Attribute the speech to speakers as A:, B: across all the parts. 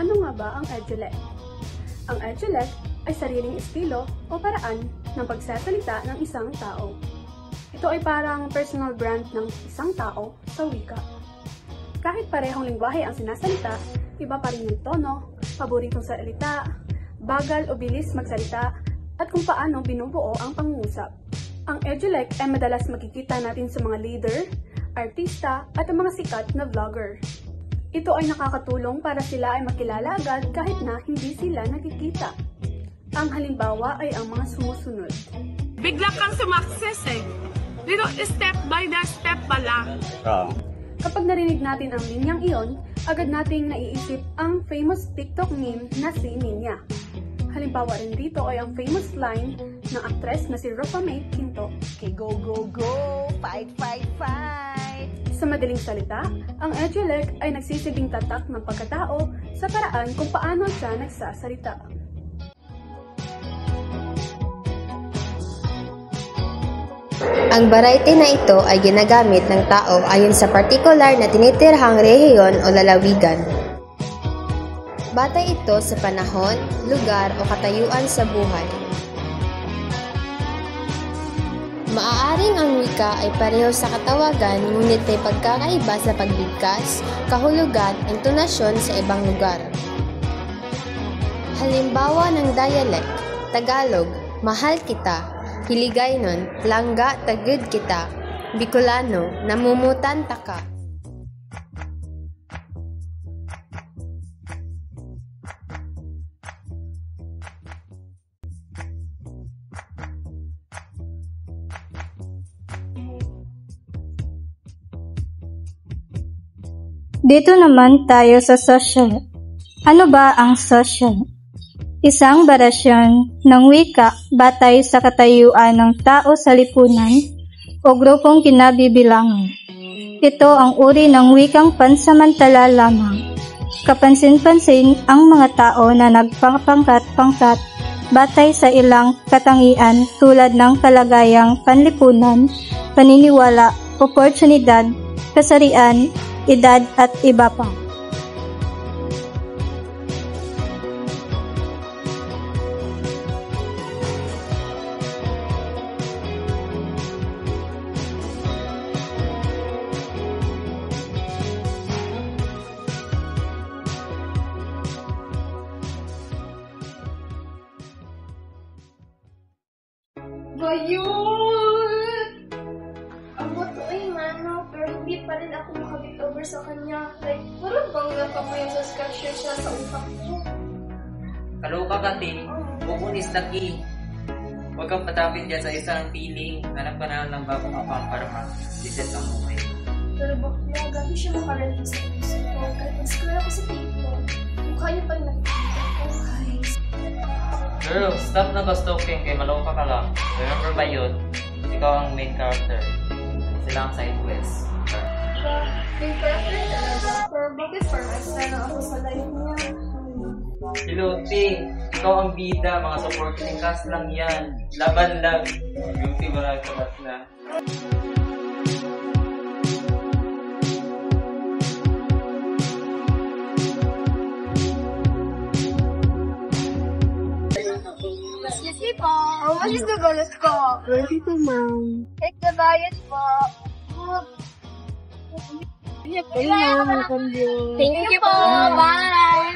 A: Ano nga ba ang EduLec? Ang EduLec ay sariling estilo o paraan ng pagsasalita ng isang tao. Ito ay parang personal brand ng isang tao sa wika. Kahit parehong lingwahe ang sinasalita, iba pa rin yung tono, paboritong salita, bagal o bilis magsalita, at kung paano binubuo ang pangungusap. Ang EduLec ay madalas makikita natin sa mga leader, artista, at ang mga sikat na vlogger. Ito ay nakakatulong para sila ay makilala agad kahit na hindi sila nakikita. Ang halimbawa ay ang mga sumusunod.
B: Bigla kang sumakses eh. Dito step by the step pala.
A: Kapag narinig natin ang linyang iyon, agad nating naiisip ang famous TikTok meme na si Ninya. Halimbawa rin dito ay ang famous line ng aktres na si Ropa May Quinto.
C: Okay, go, go, go! Fight, fight, fight!
A: Sa madaling salita, ang EduLec ay nagsisilbing tatak ng pagkatao sa paraan kung paano siya nagsasalita.
D: Ang variety na ito ay ginagamit ng tao ayon sa partikular na tinitirhang rehiyon o lalawigan. Batay ito sa panahon, lugar o katayuan sa buhay. Maaaring ang wika ay pareho sa katawagan ngunit may pagkakaiba sa pagbigkas, kahulugan, intonasyon sa ibang lugar. Halimbawa ng dialect, Tagalog, mahal kita, Hiligaynon, langga tagid kita, Bicolano, namumutan taka.
E: Dito naman tayo sa social. Ano ba ang social? Isang barasyon ng wika batay sa katayuan ng tao sa lipunan o grupong kinabibilangan. Ito ang uri ng wikang pansamantala lamang. Kapansin-pansin ang mga tao na nagpapangkat-pangkat batay sa ilang katangian tulad ng kalagayang panlipunan, paniniwala, oportunidad, kasarian, edad at iba pa.
F: Bayun! Ang boto ay mano, pero hindi pa rin ako makabit over sa kanya. Like, parang bangga pa mo yung subscription siya sa utak ko.
G: Kaloka ka, Ting. Bubunis lagi. Huwag kang patapit dyan sa isang feeling. Hanap ka na ng bagong account para ma-reset ang mukha.
F: Pero bakla, gabi siya makarelate sa puso ko. Kahit mag-scroll ako sa TikTok, mukha niya pa rin nakikita ko, guys.
G: Girl, stop na ka-stalking kay maloka ka lang. Remember ba yun? Ikaw ang main character. Sila ang side quest.
F: May character talaga. Pero bakit parang sana ako sa life niya?
G: Hello, Ting. Ikaw ang bida. Mga supporting cast lang yan. Laban lang. Beauty ba lang sabat na?
F: Excuse me po. How much is the bonus ko?
E: 22, ma'am.
F: Check the bias po. Thank you po. Bye.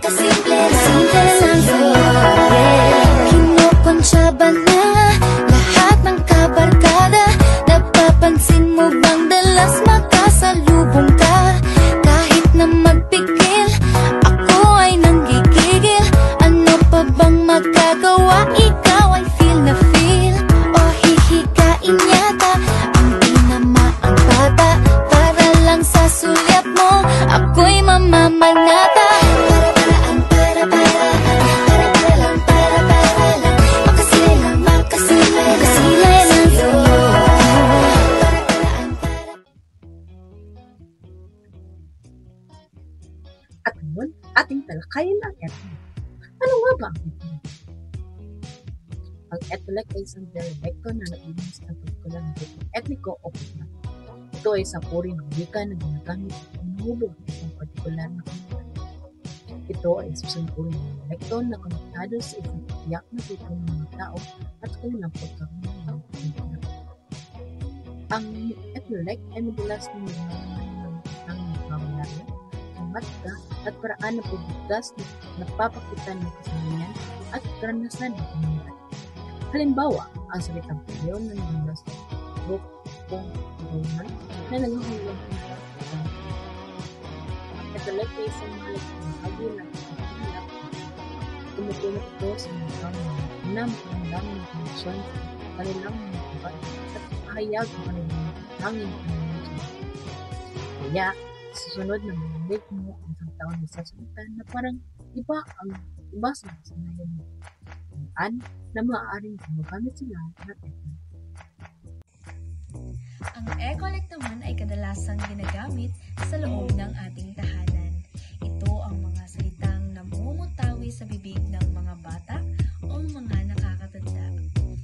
H: Simple lang sa'yo. Kinukonsyaba na lahat ng kabarkada. Napapansin mo bang dalas makasalubong ka? Kahit na magpigil, ako ay nanggigigil. Ano pa bang magagawa? Ikaw ay feel na feel. O hihikain yata ang tinamaang bata. Para lang sa sulyap mo, ako'y mamamanata.
C: At ngayon, ating talakayin ang eto. Ano nga
I: nga ba ang ethnic? Ang ethnic ay isang dialekto na naiinis sa partikular na grupo etniko o kultural. Ito ay isang uri ng wika na ginagamit at umuhubog sa isang partikular na kultura. Ito ay isang uri ng dialekto na konektado sa isang tiyak na grupo ng mga tao at kanilang pagkakaroon ng kultura. Ang ethnic ay madalas na ng vocabulary, matka at paraan ng pagbigkas na napapakita ng kasanayan at karanasan ng komunidad. Halimbawa, ang salitang pagyaw na nagmula sa grupong Roman na nanghuhulang ng ang ethnic ay isang mahalagang bahagi ng pagkakalap. Tumutulong ito sa mga tao na makamdaman ng koneksyon sa kanilang mga kabat at pahayag ng kanilang hangin komunikasyon. Kaya, susunod na marinig mo ang isang tao na sasalita na parang iba sa kasanayan mo. Na maaaring gumagamit sila ng ethnic.
H: Ang ecolect naman ay kadalasang ginagamit sa loob ng ating tahanan. Ito ang mga salitang namumutawi sa bibig ng mga bata o mga nakakatanda.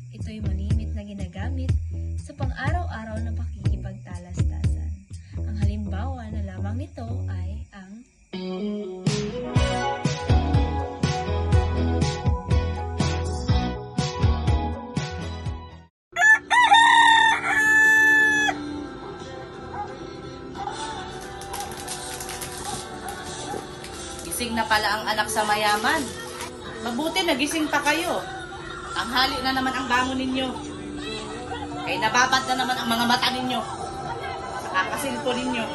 H: Ito ay malimit na ginagamit sa pang-araw-araw na pakikipagtalastasan. Ang halimbawa na lamang nito ay ang
J: gising na pala ang anak sa mayaman. Mabuti nagising pa kayo. Ang hali na naman ang bangon ninyo. Kay nababad na naman ang mga mata ninyo. Nakakasilpo ninyo.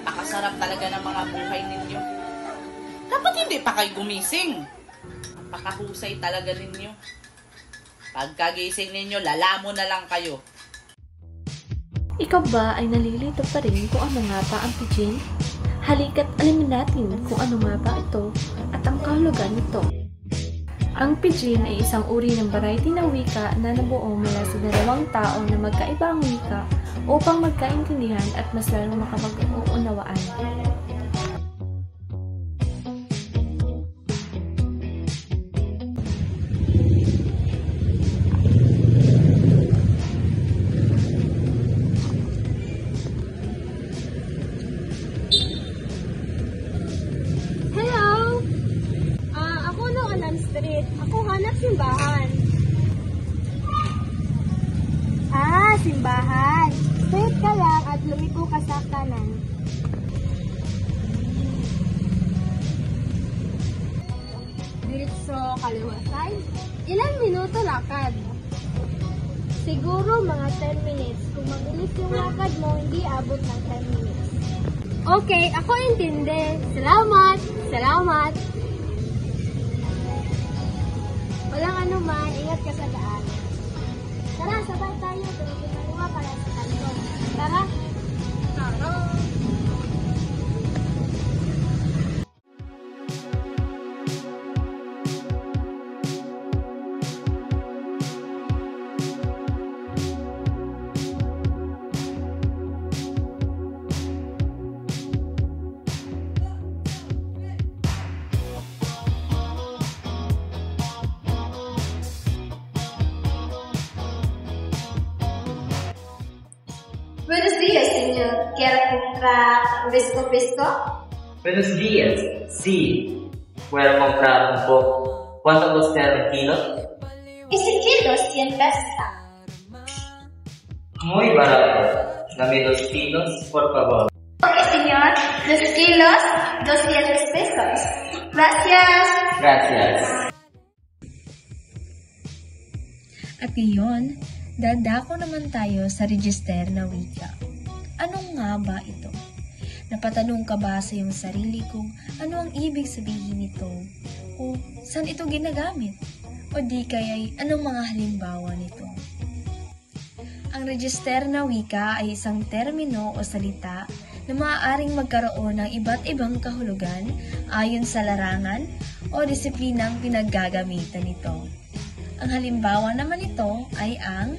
J: Pakasarap talaga ng mga buhay ninyo. Dapat hindi pa kayo gumising. Pakahusay talaga ninyo. Pagkagising ninyo, lalamo na lang kayo.
K: Ikaw ba ay nalilito pa rin kung ano nga ba ang pidgin? Halika't alamin natin kung ano nga ba ito at ang kahulugan nito. Ang pidgin ay isang uri ng variety ng wika na nabuo mula sa dalawang tao na magkaibang wika upang magkaintindihan at mas lalong makapag-uunawaan.
F: Ako hanap simbahan. Simbahan. Straight ka lang at lumiko ka sa kanan. Diretso kaliwa side. Ilang minuto lakad? Siguro mga 10 minutes. Kung mabilis yung lakad mo, hindi abot ng 10 minutes. Okay, ako intindi. Salamat! Salamat! Walang anuman, ingat ka sa daan. Tara, sabay tayo. Tumutulungan para sa kanto. Tara! Tara!
L: Buenos días, señor. ¿Quiere comprar un pesco?
G: Buenos días. Sí. Voy a comprar un poco. ¿Cuánto cuesta el kilo?
L: Ese kilo 100 pesos.
G: Muy barato. Dame 2 kilos, por favor.
L: Ok, señor. 2 kilos, 200 pesos. Gracias.
G: Gracias.
H: At ngayon, dadako naman tayo sa register na wika. Ano nga ba ito? Napatanong ka ba sa iyong sarili kung ano ang ibig sabihin nito? O saan ito ginagamit? O di kaya'y anong mga halimbawa nito? Ang register na wika ay isang termino o salita na maaaring magkaroon ng iba't ibang kahulugan ayon sa larangan o disiplinang pinaggagamitan nito. Ang halimbawa naman nito ay ang